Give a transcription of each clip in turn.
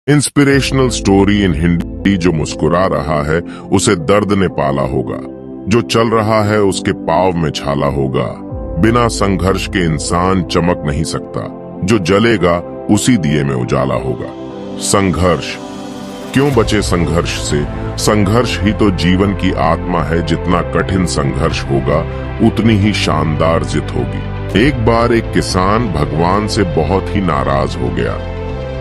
Inspirational story in Hindi. जो मुस्कुरा रहा है उसे दर्द ने पाला होगा, जो चल रहा है उसके पाँव में छाला होगा। बिना संघर्ष के इंसान चमक नहीं सकता, जो जलेगा उसी दिए में उजाला होगा। संघर्ष क्यों बचे संघर्ष से? संघर्ष ही तो जीवन की आत्मा है। जितना कठिन संघर्ष होगा उतनी ही शानदार जीत होगी। एक बार एक किसान भगवान से बहुत ही नाराज हो गया।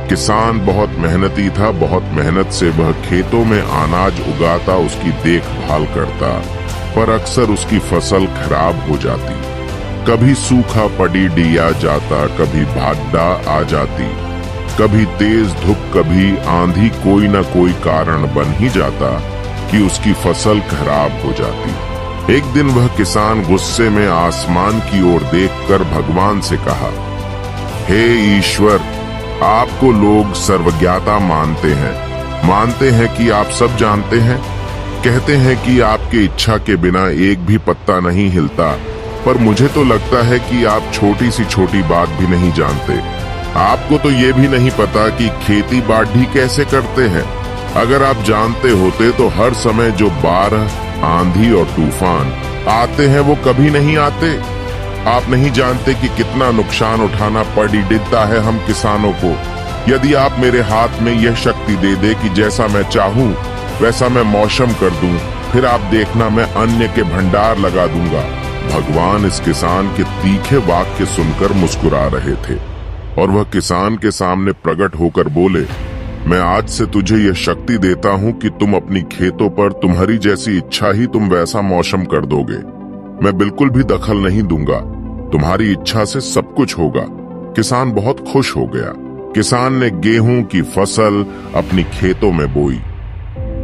किसान बहुत मेहनती था, बहुत मेहनत से वह खेतों में अनाज उगाता, उसकी देखभाल करता, पर अक्सर उसकी फसल खराब हो जाती। कभी सूखा पड़ी डिया जाता, कभी भाद्दा आ जाती, कभी तेज धूप, कभी आंधी, कोई न कोई कारण बन ही जाता कि उसकी फसल खराब हो जाती। एक दिन वह किसान गुस्से में आसमान की ओर देखकर भगवान से कहा, हे ईश्वर, आपको लोग सर्वज्ञाता मानते हैं कि आप सब जानते हैं। कहते हैं कि आपके इच्छा के बिना एक भी पत्ता नहीं हिलता, पर मुझे तो लगता है कि आप छोटी सी छोटी बात भी नहीं जानते। आपको तो ये भी नहीं पता कि खेती बाड़ी कैसे करते हैं। अगर आप जानते होते तो हर समय जो बाढ़, आंधी और तूफान आते हैं वो कभी नहीं आते। आप नहीं जानते कि कितना नुकसान उठाना पड़ता है हम किसानों को। यदि आप मेरे हाथ में यह शक्ति दे दे कि जैसा मैं चाहूं वैसा मैं मौसम कर दूं, फिर आप देखना मैं अन्न के भंडार लगा दूंगा। भगवान इस किसान के तीखे वाक्य सुनकर मुस्कुरा रहे थे और वह किसान के सामने प्रकट होकर बोले, मैं आज से तुझे यह शक्ति देता हूं कि तुम अपनी खेतों पर तुम्हारी जैसी इच्छा ही तुम वैसा मौसम कर दोगे। मैं बिल्कुल भी दखल नहीं दूंगा, तुम्हारी इच्छा से सब कुछ होगा। किसान बहुत खुश हो गया। किसान ने गेहूं की फसल अपनी खेतों में बोई।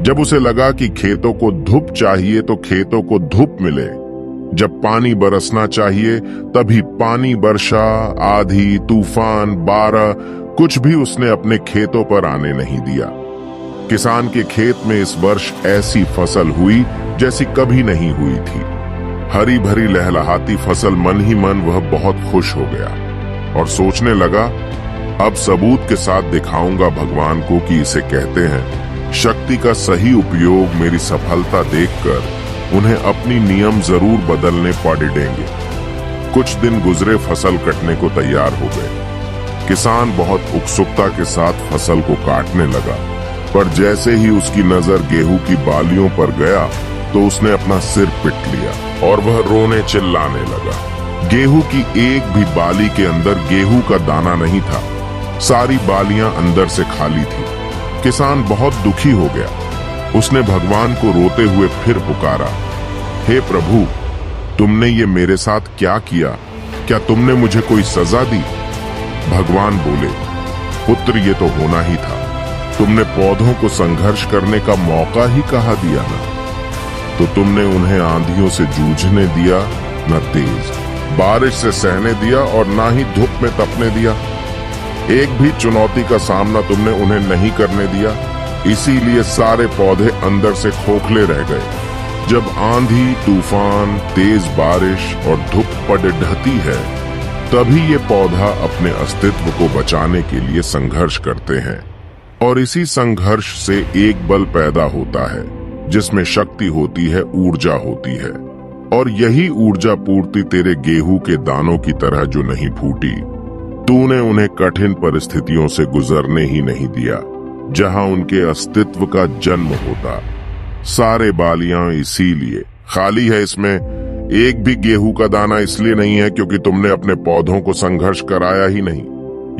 जब उसे लगा कि खेतों को धूप चाहिए तो खेतों को धूप मिले, जब पानी बरसना चाहिए तभी पानी बरसा। आंधी, तूफान, बाढ़ कुछ भी उसने अपने खेतों पर आने नहीं दिया। किसान के खेत में इस वर्ष ऐसी फसल हुई जैसी कभी नहीं हुई थी। हरी भरी लहलहाती फसल। मन ही मन वह बहुत खुश हो गया और सोचने लगा, अब सबूत के साथ दिखाऊंगा भगवान को कि इसे कहते हैं शक्ति का सही उपयोग। मेरी सफलता देखकर उन्हें अपनी नियम जरूर बदलने पड़ेंगे। कुछ दिन गुजरे, फसल कटने को तैयार हो गए। किसान बहुत उत्सुकता के साथ फसल को काटने लगा, पर जैसे ही उसकी नजर गेहूं की बालियों पर गया तो उसने अपना सिर पीट लिया और वह रोने चिल्लाने लगा। गेहूं की एक भी बाली के अंदर गेहूं का दाना नहीं था। सारी बालियां अंदर से खाली थी। किसान बहुत दुखी हो गया। उसने भगवान को रोते हुए फिर पुकारा, हे प्रभु, तुमने ये मेरे साथ क्या किया? क्या तुमने मुझे कोई सजा दी? भगवान बोले, पुत्र, ये तो होना ही था। तुमने पौधों को संघर्ष करने का मौका ही कहाँ दिया ना? तो तुमने उन्हें आंधियों से जूझने दिया, न तेज बारिश से सहने दिया और ना ही धूप में तपने दिया। एक भी चुनौती का सामना तुमने उन्हें नहीं करने दिया। इसीलिए सारे पौधे अंदर से खोखले रह गए। जब आंधी, तूफान, तेज बारिश और धूप पड़ ढहती है, तभी ये पौधा अपने अस्तित्व को बचाने के लिए संघर्ष करते हैं। और इसी संघर्ष से एक बल पैदा होता है जिसमें शक्ति होती है, ऊर्जा होती है। और यही ऊर्जा पूर्ति तेरे गेहूं के दानों की तरह जो नहीं फूटी। तूने उन्हें कठिन परिस्थितियों से गुजरने ही नहीं दिया जहां उनके अस्तित्व का जन्म होता। सारे बालियां इसीलिए खाली है, इसमें एक भी गेहूं का दाना इसलिए नहीं है क्योंकि तुमने अपने पौधों को संघर्ष कराया ही नहीं।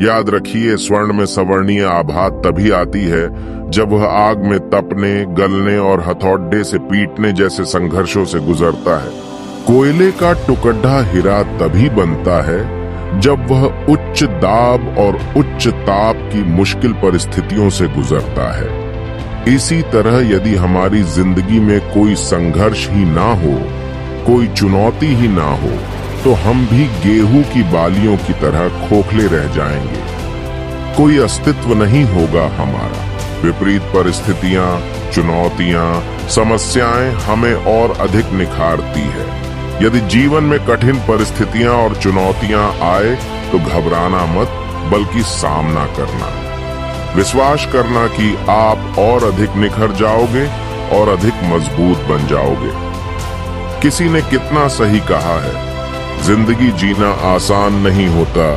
याद रखिए, स्वर्ण में सवर्णीय आभा तभी आती है जब वह आग में तपने, गलने और हथौड़े से पीटने जैसे संघर्षों से गुजरता है। कोयले का टुकड़ा हीरा तभी बनता है जब वह उच्च दाब और उच्च ताप की मुश्किल परिस्थितियों से गुजरता है। इसी तरह यदि हमारी जिंदगी में कोई संघर्ष ही ना हो, कोई चुनौती ही ना हो, तो हम भी गेहूं की बालियों की तरह खोखले रह जाएंगे। कोई अस्तित्व नहीं होगा हमारा। विपरीत परिस्थितियां, चुनौतियां, समस्याएं हमें और अधिक निखारती है। यदि जीवन में कठिन परिस्थितियां और चुनौतियां आए तो घबराना मत, बल्कि सामना करना। विश्वास करना कि आप और अधिक निखर जाओगे और अधिक मजबूत बन जाओगे। किसी ने कितना सही कहा है, जिंदगी जीना आसान नहीं होता,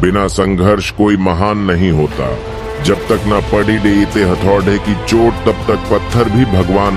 बिना संघर्ष कोई महान नहीं होता। जब तक ना पड़ी डीते हथौड़े की चोट, तब तक पत्थर भी भगवान